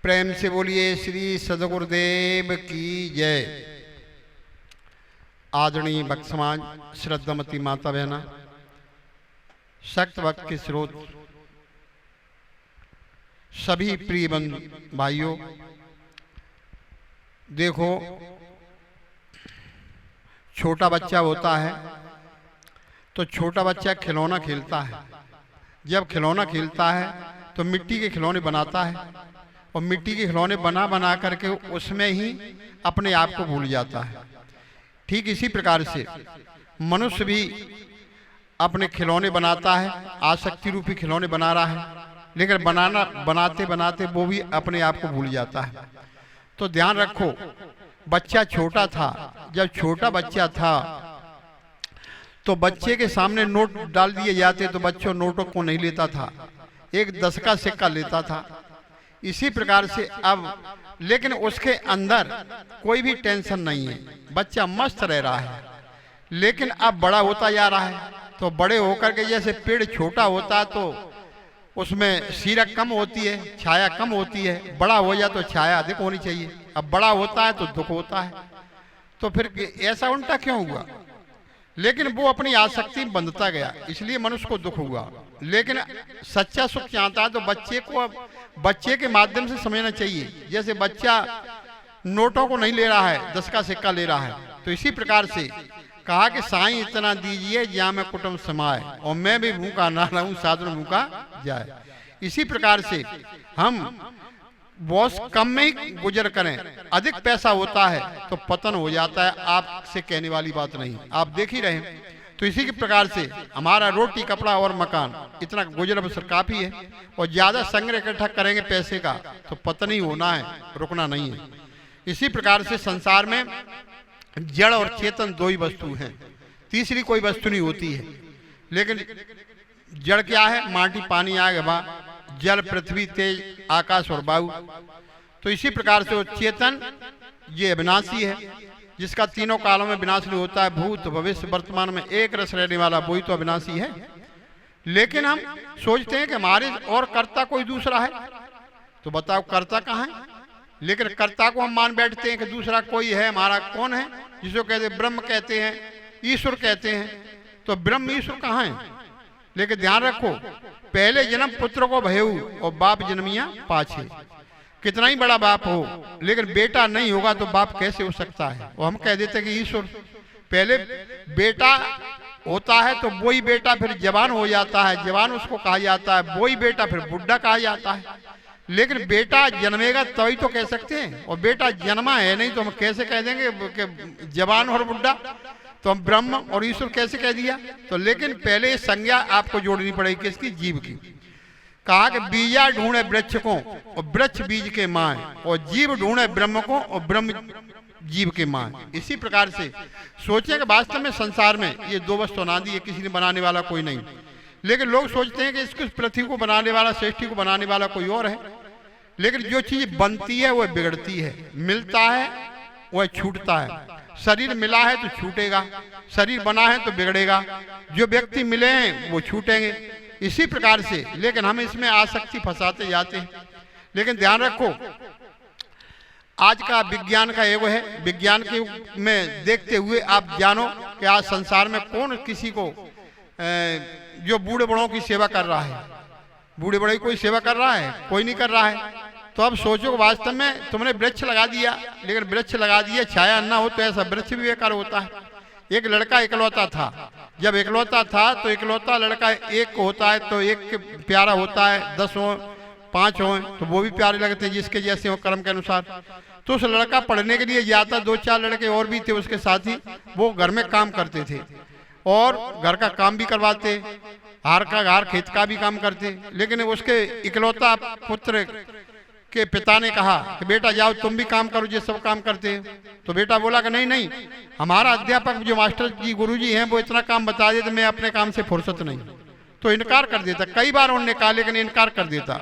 प्रेम से बोलिए श्री सदगुरुदेव की जय। आदरणीय भक्त समाज, श्रद्धामती माता बहना, सख्त भक्त के स्रोत, सभी प्रिय बंधु भाइयों, देखो छोटा बच्चा होता है तो छोटा बच्चा खिलौना खेलता है। जब खिलौना खेलता है तो मिट्टी के खिलौने बनाता है और मिट्टी के खिलौने बना बना करके उसमें ही अपने आप को भूल जाता है। ठीक इसी प्रकार से मनुष्य भी अपने खिलौने बनाता है, आसक्ति रूपी खिलौने बना रहा है, लेकिन बनाते बनाते वो भी अपने आप को भूल जाता है। तो ध्यान रखो, बच्चा छोटा था, जब छोटा बच्चा था तो बच्चे के सामने नोट डाल दिए जाते तो बच्चों नोटों को नहीं लेता था, एक 10 का सिक्का लेता था। इसी प्रकार से अब लेकिन उसके अंदर कोई भी टेंशन नहीं है, बच्चा मस्त रह रहा है। लेकिन अब बड़ा होता जा रहा है तो बड़े होकर के जैसे पेड़ छोटा होता है तो उसमें सीरक कम होती है, छाया कम होती है। बड़ा हो जाए तो छाया अधिक होनी चाहिए। अब बड़ा होता है तो दुख होता है। तो फिर ऐसा उल्टा क्यों हुआ? लेकिन वो अपनी आसक्ति में बंधता गया, इसलिए मनुष्य को दुख हुआ। लेकिन सच्चा सुख चाहता है तो बच्चे के माध्यम से समझना चाहिए। जैसे बच्चा नोटों को नहीं ले रहा है, 10 का सिक्का ले रहा है, तो इसी प्रकार से कहा कि साईं इतना दीजिए जहाँ में कुटुंब समाए और मैं भी भूखा ना रहूं साधन भूखा जाए। इसी प्रकार से हम बहुत कम में ही गुजर करें। अधिक पैसा होता है तो पतन हो जाता है, आपसे कहने वाली बात नहीं, आप देख ही रहे। तो इसी के प्रकार से हमारा रोटी कपड़ा और मकान इतना गुजर बसर काफी है, और ज्यादा संग्रह इकट्ठा करेंगे पैसे का तो पतन ही होना है, रुकना नहीं है। इसी प्रकार से संसार में जड़ और चेतन दो ही वस्तु हैं, तीसरी कोई वस्तु नहीं होती है। लेकिन जड़ क्या है? माटी, पानी, आग, हवा, जल, पृथ्वी, तेज, आकाश और वायु। तो इसी प्रकार से वो चेतन ये अविनाशी है, जिसका तीनों कालों में विनाश नहीं होता है। भूत, भविष्य, वर्तमान में एक रस रहने वाला वही तो अविनाशी है। लेकिन हम सोचते हैं कि हमारे और कर्ता कोई दूसरा है, तो बताओ कर्ता कहाँ है? लेकिन कर्ता को हम मान बैठते हैं कि दूसरा कोई है। हमारा कौन है? जिसको कहते हैं ब्रह्म कहते हैं, ईश्वर कहते हैं। तो ब्रह्म ईश्वर कहाँ है? लेकिन ध्यान रखो, पहले जन्म पुत्र को भयऊ और बाप जन्मिया पाछे। कितना ही बड़ा बाप हो लेकिन बेटा नहीं होगा तो बाप कैसे हो सकता है? वो हम कह देते कि ईश्वर पहले बेटा होता है तो वही बेटा फिर जवान हो जाता है, जवान उसको कहा जाता है, वही बेटा फिर बुढ़ा कहा जाता है। लेकिन बेटा जन्मेगा तभी तो कह सकते हैं, और बेटा जन्मा है नहीं तो हम कैसे कह देंगे कि जवान और बुढ़ा? तो हम ब्रह्म और ईश्वर कैसे कह दिया? तो लेकिन पहले संज्ञा आपको जोड़नी पड़ेगी, किसकी? जीव की। कहा कि बीजा ढूंढे वृक्ष को और वृक्ष बीज के माए, और जीव ढूंढे ब्रह्म को और ब्रह्म जीव के माए। इसी प्रकार से सोचें कि वास्तव में संसार में ये दो वस्तु ना दी है, किसी ने बनाने वाला कोई नहीं। लेकिन लोग सोचते हैं कि इसको पृथ्वी को बनाने वाला, सृष्टि को बनाने वाला कोई और है। लेकिन जो चीज बनती है वह बिगड़ती है, मिलता है वह छूटता है। शरीर मिला है तो छूटेगा, शरीर बना है तो बिगड़ेगा, जो व्यक्ति मिले हैं वो छूटेंगे। इसी प्रकार से लेकिन हम इसमें आसक्ति फंसाते जाते हैं। लेकिन ध्यान रखो, आज का विज्ञान का एगो है, विज्ञान के में देखते हुए आप जानो कि आज संसार में कौन किसी को जो बूढ़े बड़ों की सेवा कर रहा है? बूढ़े बड़े कोई सेवा कर रहा है? कोई नहीं कर रहा है। तो अब सोचो वास्तव में तुमने वृक्ष लगा दिया, लेकिन वृक्ष लगा दिया छाया ना हो तो ऐसा वृक्ष भी बेकार होता है। एक लड़का इकलौता था, जब इकलौता था तो इकलौता लड़का एक होता है तो एक प्यारा होता है, 10 हो 5 हो तो वो भी प्यारे लगते हैं जिसके जैसे हो कर्म के अनुसार। तो उस लड़का पढ़ने के लिए जाता, 2-4 लड़के और भी थे उसके साथी, वो घर में काम करते थे और घर का काम भी करवाते, हार खेत का भी काम करते। लेकिन उसके इकलौता पुत्र के पिता ने कहा कि बेटा जाओ तुम भी काम करो, जो सब काम करते हैं। तो बेटा बोला कि नहीं, हमारा अध्यापक जो मास्टर जी गुरुजी हैं वो इतना काम बता देते, मैं अपने काम से फुर्सत नहीं। तो इनकार कर देता। कई बार उन्होंने कहा लेकिन इनकार कर देता।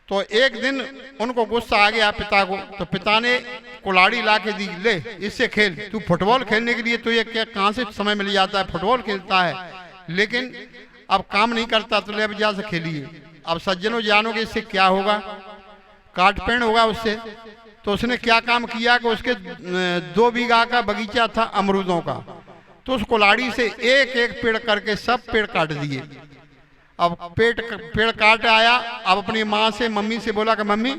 तो एक दिन उनको गुस्सा आ गया पिता को, तो पिता ने कुल्हाड़ी ला के दी, ले इससे खेल, तू फुटबॉल खेलने के लिए तो ये क्या कहाँ से समय मिल जाता है? फुटबॉल खेलता है लेकिन अब काम नहीं करता, तो ले अब जा से खेलिए। अब सज्जनों जानोगे इससे क्या होगा? काट पेड़ होगा उससे। तो उसने क्या काम किया कि उसके 2 बीघा का बगीचा था अमरूदों का, तो उस कुल्हाड़ी से एक एक पेड़ करके सब पेड़ काट दिए। अब पेड़ काट आया, अब अपनी माँ से मम्मी से बोला कि मम्मी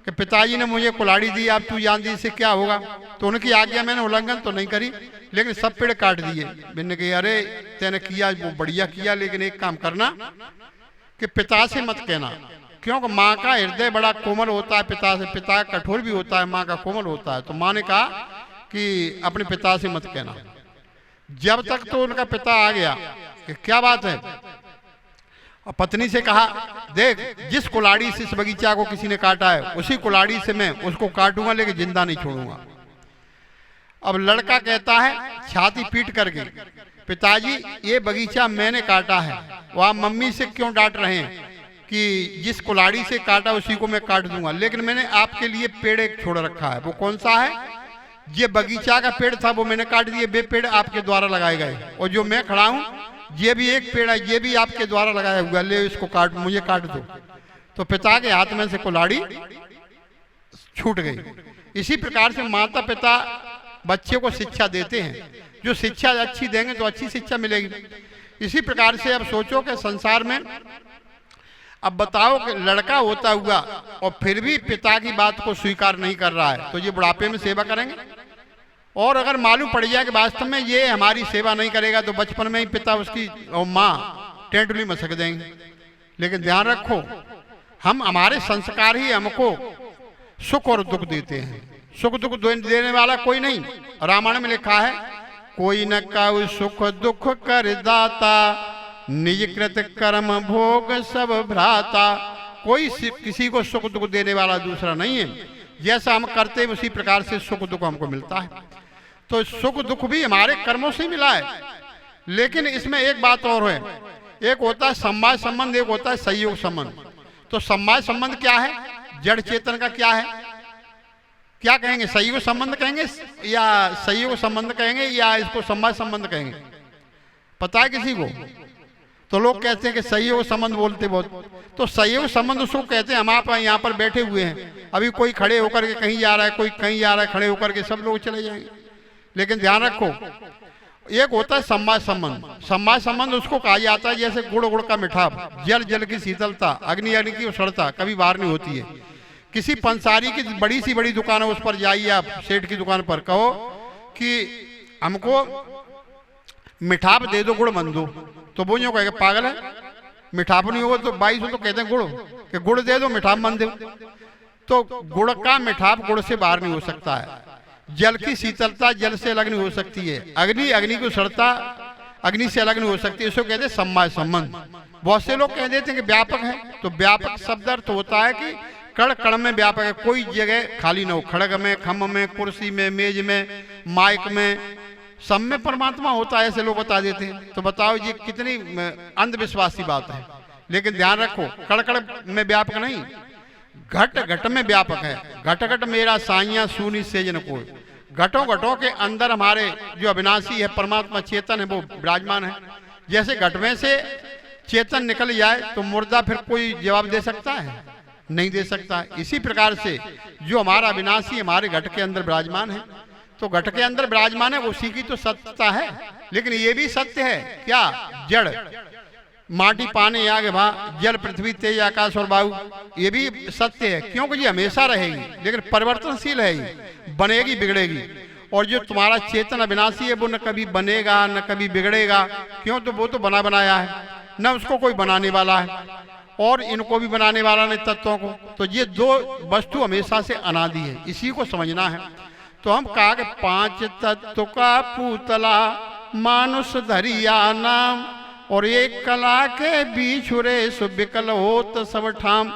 कि पिताजी ने मुझे कुल्हाड़ी दी, अब तू जान दी इससे क्या होगा। तो उनकी आज्ञा मैंने उल्लंघन तो नहीं करी, लेकिन सब पेड़ काट दिए। मैंने कहा अरे तेने किया वो बढ़िया किया, लेकिन एक काम करना कि पिता से मत कहना, क्योंकि माँ का हृदय बड़ा कोमल होता है पिता से, पिता कठोर भी होता है, माँ का कोमल होता है। तो माँ ने कहा कि अपने पिता से मत कहना। जब तक तो उनका पिता आ गया कि क्या बात है, और पत्नी से कहा देख जिस कुल्हाड़ी से इस बगीचा को किसी ने काटा है उसी कुल्हाड़ी से मैं उसको काटूंगा, लेकिन जिंदा नहीं छोड़ूंगा। अब लड़का कहता है छाती पीट करके, पिताजी ये बगीचा मैंने काटा है, वो आप मम्मी से क्यों डांट रहे हैं कि जिस कुल्हाड़ी से काटा उसी को मैं काट दूंगा, लेकिन मैंने आपके लिए पेड़ एक छोड़ रखा है। वो कौन सा है? ये बगीचा का पेड़ था, वो मैंने काट दिए, वे पेड़ आपके द्वारा लगाए गए, और जो मैं खड़ा हूँ ये भी एक पेड़ है, ये भी आपके द्वारा लगाया हुआ, ले इसको काट, मुझे काट दो। तो पिता के हाथ में से कुल्हाड़ी छूट गई। इसी प्रकार से माता पिता बच्चे को शिक्षा देते हैं, जो शिक्षा अच्छी देंगे तो अच्छी शिक्षा मिलेगी। इसी प्रकार से अब सोचो कि संसार में, अब बताओ कि लड़का होता हुआ और फिर भी पिता की बात को स्वीकार नहीं कर रहा है, तो ये बुढ़ापे में सेवा करेंगे? और अगर मालूम पड़ जाए कि वास्तव में ये हमारी सेवा नहीं करेगा, तो बचपन में ही पिता उसकी और माँ टेंटुली मसक देंगे। लेकिन ध्यान रखो, हम हमारे संस्कार ही हमको सुख और दुख देते हैं, सुख दुख देने वाला कोई नहीं। रामायण में लिखा है कोई न काऊ सुख दुख कर दाता, निज कृत कर्म भोग सब भ्राता। कोई किसी को सुख दुख देने वाला दूसरा नहीं है, जैसा हम करते हैं उसी प्रकार से सुख दुख हमको मिलता है। तो सुख दुख भी हमारे कर्मों से मिला है। लेकिन इसमें एक बात और है, एक होता है समवाय संबंध, एक होता है संयोग संबंध। तो समवाय संबंध क्या है? जड़ चेतन का क्या है, क्या कहेंगे? संयोग संबंध कहेंगे या संयोग संबंध कहेंगे या इसको समवाय संबंध कहेंगे? पता है किसी को? तो लोग कहते हैं कि सहयोग संबंध बोलते बहुत। तो सहयोग संबंध उसको कहते हैं, हम आप यहाँ पर बैठे हुए हैं, अभी कोई खड़े होकर के कहीं जा रहा है, कोई कहीं जा रहा है, खड़े होकर के सब लोग चले जाएंगे। लेकिन ध्यान रखो, एक होता है समवाय संबंध। समवाय संबंध उसको कहा जाता है जैसे गुड़ गुड़ का मिठाप, जल जल की शीतलता, अग्नि अग्नि की उष्णता कभी बाहर नहीं होती है। किसी पंसारी की बड़ी सी बड़ी दुकान है, उस पर जाइए आप, सेठ की दुकान पर, कहो कि हमको मिठाप दे दो, गुड़ मन दो, तो वो यूँ कहेगा पागल है, मिठाप नहीं होगा तो 22 तो कहते हैं गुड़, कि गुड़ दे दो मिठाप मन दो। तो गुड़ का मिठाप गुड़ से बाहर नहीं हो सकता है। जल की शीतलता जल से अलग नहीं हो सकती है, अग्नि अग्नि की उष्णता अग्नि से अलग नहीं हो सकती, इसको कहते हैं समवाय संबंध। बहुत से लोग कह देते हैं कि व्यापक है, तो व्यापक शब्द अर्थ होता है कि कण कण में व्यापक है, कोई जगह खाली न हो, खड़ग में, खम्भ में, कुर्सी में, मेज में, माइक में, सब में परमात्मा होता है, ऐसे लोग बता देते हैं। तो बताओ ये कितनी अंधविश्वासी बात है। लेकिन ध्यान रखो, कण कण में व्यापक नहीं, घट घट में व्यापक है। घट घट मेरा साइया सूनी सेजन को, घटों घटों के अंदर हमारे जो अविनाशी है परमात्मा चेतन है वो विराजमान है। जैसे घट में से चेतन निकल जाए तो मुर्दा फिर कोई जवाब दे सकता है? नहीं दे सकता है। इसी प्रकार से जो हमारा अविनाशी हमारे घट के अंदर विराजमान है, तो घट के अंदर विराजमान है, उसी की तो सत्यता है। लेकिन ये भी सत्य है क्या? जड़, माटी पानी आग भा, जल पृथ्वी तेज आकाश और वायु, ये भी सत्य है, क्योंकि ये हमेशा रहेगी, लेकिन परिवर्तनशील है, ये बनेगी बिगड़ेगी। और जो तुम्हारा चेतन अविनाशी है वो न कभी बनेगा न कभी बिगड़ेगा, क्यों? तो वो तो बना बनाया है, न उसको कोई बनाने वाला है, और इनको भी बनाने वाला नहीं तत्वों को। तो ये दो वस्तु हमेशा से अनादि है, इसी को समझना है। तो हम कहा कि 5 तत्व का पूतला मानुष धरिया नाम, और एक कला के बीच रे सुविकल होत सब ठाम।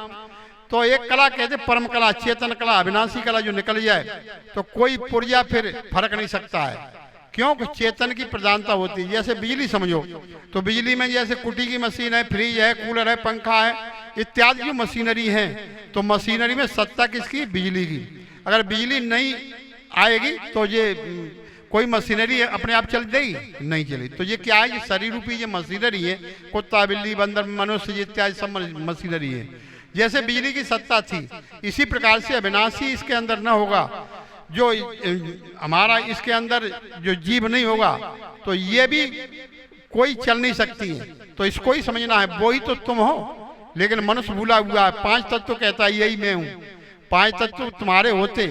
तो एक कला कहते परम कला, चेतन कला, अविनाशी कला जो निकल जाए तो कोई पुर्जा फिर फर्क नहीं सकता है, क्योंकि चेतन की प्रधानता होती है। जैसे बिजली समझो, तो बिजली में जैसे कुटी की मशीन है, फ्रिज है, कूलर है, पंखा है, इत्यादि जो मशीनरी है, तो मशीनरी में सत्ता किसकी? बिजली की। अगर बिजली नहीं आएगी तो ये कोई मशीनरी अपने आप चल देगी? नहीं चली। तो ये क्या है? ये शरीर रूपी ये मशीनरी है, कुत्ता बिल्ली बंदर मनुष्य इत्यादि सब मशीनरी है। जैसे बिजली की सत्ता थी, इसी प्रकार से अविनाशी इसके अंदर न होगा, जो हमारा इसके अंदर जो जीव नहीं होगा तो ये भी कोई चल नहीं सकती है। तो इसको ही समझना है, वो ही तो तुम हो। लेकिन मनुष्य भूला हुआ है, 5 तत्व कहता है यही मैं हूँ। 5 तत्व तुम्हारे होते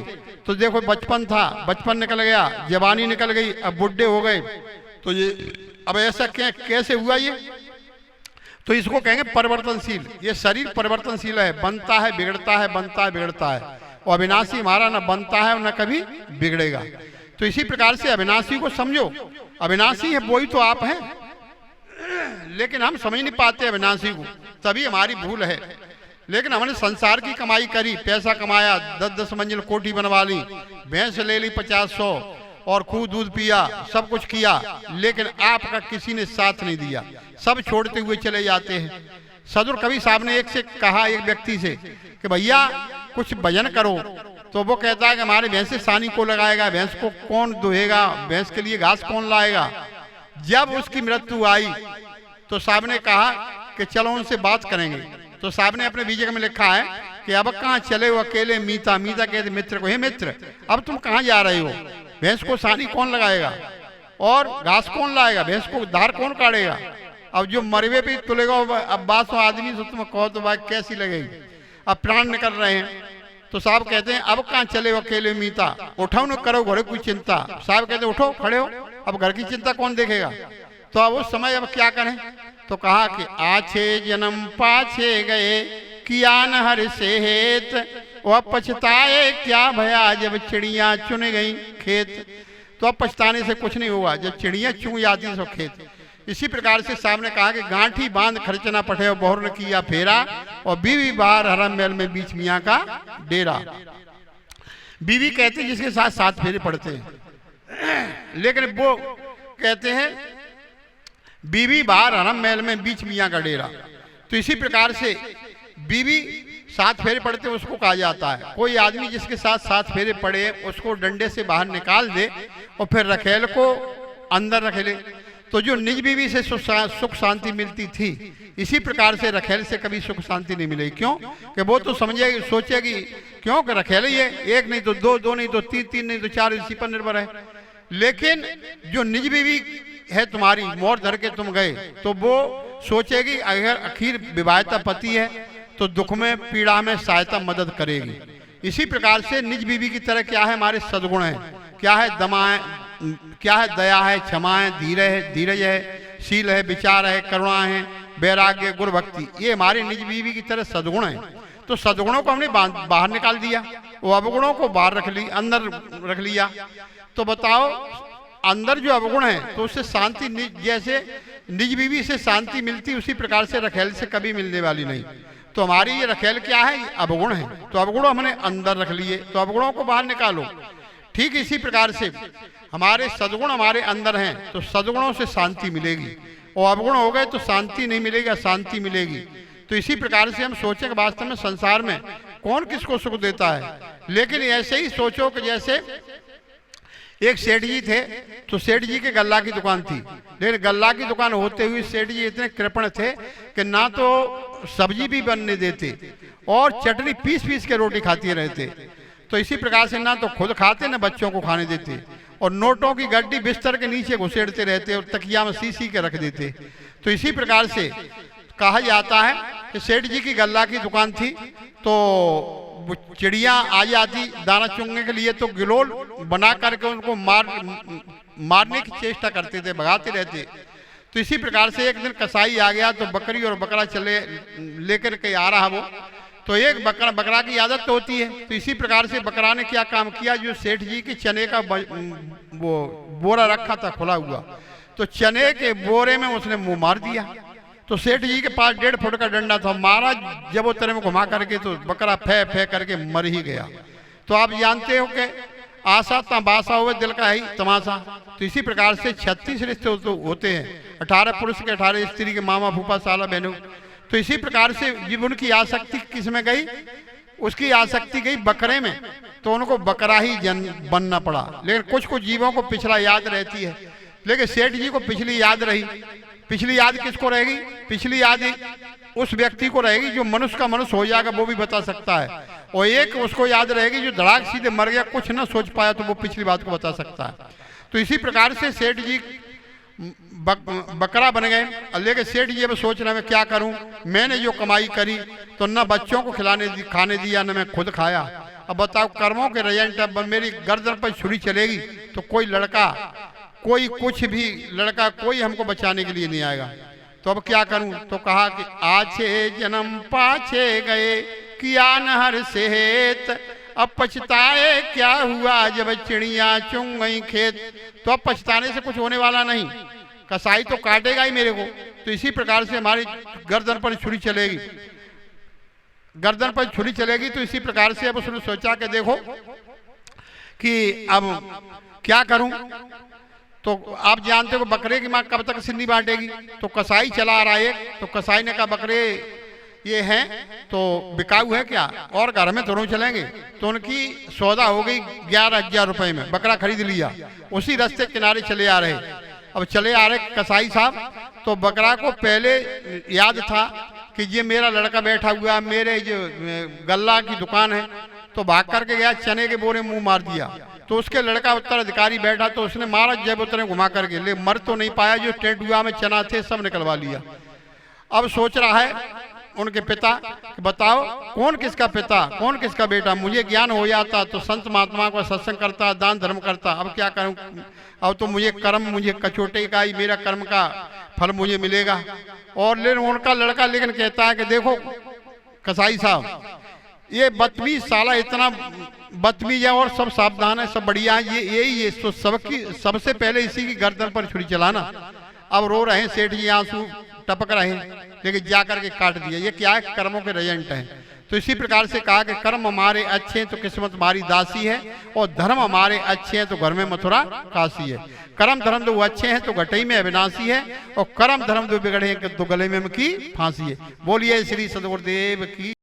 तो देखो, बचपन था, बचपन निकल गया, जवानी निकल गई, अब बुढ़े हो गए, तो ये अब ऐसा कैसे हुआ ये? तो इसको कहेंगे परिवर्तनशील। ये शरीर परिवर्तनशील है, बनता है बिगड़ता है, बनता है बिगड़ता है। और अविनाशी हमारा न बनता है और न कभी बिगड़ेगा। तो इसी प्रकार से अविनाशी को समझो, अविनाशी है वही तो आप हैं, लेकिन हम समझ नहीं पाते अविनाशी को, तभी हमारी भूल है। लेकिन हमने संसार की कमाई करी, पैसा कमाया, 10-10 मंजिल कोठी बनवा ली, भैंस ले ली 50-100 और खूब दूध पिया, सब कुछ किया, लेकिन आपका किसी ने साथ नहीं दिया, सब छोड़ते हुए चले जाते हैं। सदुर कवि साहब ने एक से कहा, एक व्यक्ति से, कि भैया कुछ भजन करो, तो वो कहता है कि हमारे भैंस से सानी को लगाएगा, भैंस को कौन दुहेगा, भैंस के लिए घास कौन लाएगा। जब उसकी मृत्यु आई तो साहब ने कहा कि चलो उनसे बात करेंगे। तो साहब ने अपने बीजे में लिखा है कि अब कहाँ चले हो अकेले मीता। मीता कहते मित्र को, हे मित्र अब तुम कहाँ जा रहे हो, भैंस को सानी कौन लगाएगा और घास कौन लाएगा, भैंस को धार कौन काटेगा। अब जो मरवे पे तुलेगा, अब बात आदमी से तुम कहो तो बात कैसी लगेगी, अब प्राण निकल रहे हैं। तो साहब कहते हैं अब कहाँ चले हो अकेले मीता, उठाओ न करो घरे कोई चिंता। साहब कहते हैं उठो खड़े हो, अब घर की चिंता कौन देखेगा। तो अब उस समय अब क्या करें, तो कहा कि आछे जन्म पाछे गए, किया न हर से हेत, वह पछताए क्या भया जब चिड़िया चुन गई खेत। तो अब पछताने से कुछ नहीं होगा, जब चिड़िया चुन जाती सो खेत। इसी प्रकार से साहब ने कहा कि गांठी बांध खर्चना पठे, बहुर न किया फेरा, और बीवी बाहर हरम महल में बीच मियाँ का डेरा। बीवी कहते हैं जिसके साथ 7 फेरे पड़ते हैं, लेकिन वो कहते हैं बीवी बाहर हरम महल में बीच मियाँ का डेरा। तो इसी प्रकार से बीवी 7 फेरे पड़ते उसको कहा जाता है। कोई आदमी जिसके साथ 7 फेरे पड़े उसको डंडे से बाहर निकाल दे और फिर रखेल को अंदर रख ले, तो जो निज बीवी से सुख शांति मिलती थी, इसी प्रकार से रखेल से कभी सुख शांति नहीं मिलेगी। क्यों कि वो तो समझेगी, सोचेगी क्यों कि रखेल ही है, 1 नहीं तो 2, 2 नहीं तो 3, 3 नहीं तो 4, इसी पर निर्भर है। लेकिन जो निज बीवी है तुम्हारी, मोर धर के तुम गए, तो वो सोचेगी अगर आखिर विवाहिता पति है तो दुख में पीड़ा में सहायता मदद करेगी। इसी प्रकार से निज बीवी की तरह क्या है, हमारे सद्गुण है, क्या है, दमा है, क्या है, दया है, क्षमा है, धीरज है, शील है, विचार है, करुणा है, वैराग्य, गुरु भक्ति, ये हमारे निज बीवी की तरह सद्गुण है। तो सद्गुणों को हमने बाहर निकाल दिया, वो अवगुणों को बाहर रख ली, अंदर रख लिया। तो बताओ अंदर जो अवगुण है तो उससे शांति, जैसे निज बीवी से शांति मिलती उसी प्रकार से रखेल से कभी मिलने वाली नहीं। तो हमारी ये रखेल क्या है, अवगुण है। तो अवगुणों हमने अंदर रख लिए, तो अवगुणों को बाहर निकालो। ठीक इसी प्रकार से हमारे सद्गुण हमारे अंदर हैं, तो सद्गुणों से शांति मिलेगी, और अवगुण हो गए तो शांति नहीं मिलेगी, अशांति मिलेगी। तो इसी प्रकार से हम सोचें कि वास्तव में संसार में कौन किसको सुख देता है। लेकिन ऐसे ही सोचो कि जैसे एक सेठ जी थे, तो सेठ जी के गल्ला की दुकान थी, लेकिन गल्ला की दुकान होते हुए सेठ जी इतने कृपण थे कि ना तो सब्जी भी बनने देते और चटनी पीस के रोटी खाते रहते। तो इसी प्रकार से ना तो खुद खाते ना बच्चों को खाने देते, और नोटों की गड्डी बिस्तर के नीचे घुसेड़ते रहते और तकिया में सी के रख देते। तो इसी प्रकार से कहा जाता है कि सेठ जी की गल्ला की दुकान थी, तो चिड़िया आ जाती दाना चुगने के लिए, तो गिलोल बना करके उनको मारने की चेष्टा करते थे, भगाते रहते। तो इसी प्रकार से एक दिन कसाई आ गया, तो बकरी और बकरा चले लेकर के आ रहा वो, तो एक बकरा की आदत तो होती है। तो इसी प्रकार से बकरा ने क्या काम किया, जो सेठ जी के चने का वो बोरा रखा था खुला हुआ, तो चने के बोरे में उसने मुंह मार दिया। तो सेठ जी के पास 1.5 फुट का डंडा था, मारा जब वो तरह में घुमा करके, तो बकरा फे करके मर ही गया। तो आप जानते हो कि आशा तमाशा हुए दिल का ही तमाशा। तो इसी प्रकार से 36 रिश्ते होते हैं, 18 पुरुष के 18 स्त्री के, मामा फूफा साला बहनों। तो इसी प्रकार से जब उनकी आसक्ति किस में गई, उसकी आसक्ति गई बकरे में, तो उनको बकरा ही बनना पड़ा। लेकिन कुछ जीवों को पिछला याद रहती है, लेकिन सेठ जी को पिछली याद रही। पिछली याद किसको रहेगी, पिछली याद उस व्यक्ति को रहेगी जो मनुष्य का मनुष्य हो जाएगा वो भी बता सकता है, और एक उसको याद रहेगी जो धड़ाक सीधे मर गया कुछ ना सोच पाया तो वो पिछली बात को बता सकता है। तो इसी प्रकार से सेठ जी बकरा बन गए। लेकिन सेठ जी अब सोच रहे मैं क्या करूं, मैंने जो कमाई करी तो न बच्चों को खाने दिया न मैं खुद खाया। अब बताओ कर्मों के रिजल्ट, अब मेरी गर्दन पर छुरी चलेगी तो कोई लड़का कोई कुछ भी लड़का कोई हमको बचाने के लिए नहीं आएगा। तो अब क्या करूं, तो कहा कि आछे जन्म पाछे गए किया न हर सेहत, अब पछताए क्या हुआ जब चिड़िया चुंग गई खेत। तो अब पछताने से कुछ होने वाला नहीं, कसाई तो काटेगा ही मेरे को। तो इसी प्रकार से हमारी गर्दन पर छुरी चलेगी, गर्दन पर छुरी चलेगी। तो इसी प्रकार से अब उसने सोचा कि देखो कि अब क्या करूं। तो आप जानते हो बकरे की माँ कब तक सिन्नी बांटेगी। तो कसाई चला आ रहा है, तो कसाई ने कहा बकरे ये हैं तो बिकाऊ है क्या, और घर में दोनों चलेंगे। तो उनकी सौदा हो गई 11,000 रुपए में, बकरा खरीद लिया। उसी रास्ते किनारे चले आ रहे, अब चले आ रहे कसाई साहब। तो बकरा को पहले याद था कि ये मेरा लड़का बैठा हुआ, मेरे जो गल्ला की दुकान है। तो भाग करके गया, चने के बोरे मुंह मार दिया। तो उसके लड़का उत्तराधिकारी बैठा तो उसने मारा जब उतने घुमा करके, ले मर तो नहीं पाया, जो टेंट हुआ में चना थे सब निकलवा लिया। अब सोच रहा है उनके पिता कि बताओ कौन किसका पिता कौन किसका बेटा, मुझे ज्ञान हो जाता तो संत महात्मा को सत्संग करता, दान धर्म करता। अब क्या करूं, अब तो मुझे कर्म मुझे कचोटे का ही, मेरा कर्म का फल मुझे मिलेगा। और लेकिन उनका लड़का लेकिन कहता है कि देखो कसाई साहब ये बदतमीज साला इतना बदतमीज है और सब सावधान है, सब बढ़िया है, ये यही है तो सबकी सबसे पहले इसी की गर्दन पर छुरी चलाना। अब रो रहे हैं सेठ जी, आंसू टपक रहे हैं, लेकिन जाकर के काट दिया। ये क्या है, कर्मों के रिजल्ट है। तो इसी प्रकार से कहा कि कर्म हमारे अच्छे हैं तो किस्मत हमारी दासी है, और धर्म हमारे अच्छे हैं तो घर में मथुरा काशी है। कर्म धर्म दो अच्छे हैं तो घटई में अविनाशी है, और कर्म धर्म दो बिगड़े हैं तो गले में की फांसी है। बोलिए श्री सदगुरुदेव की।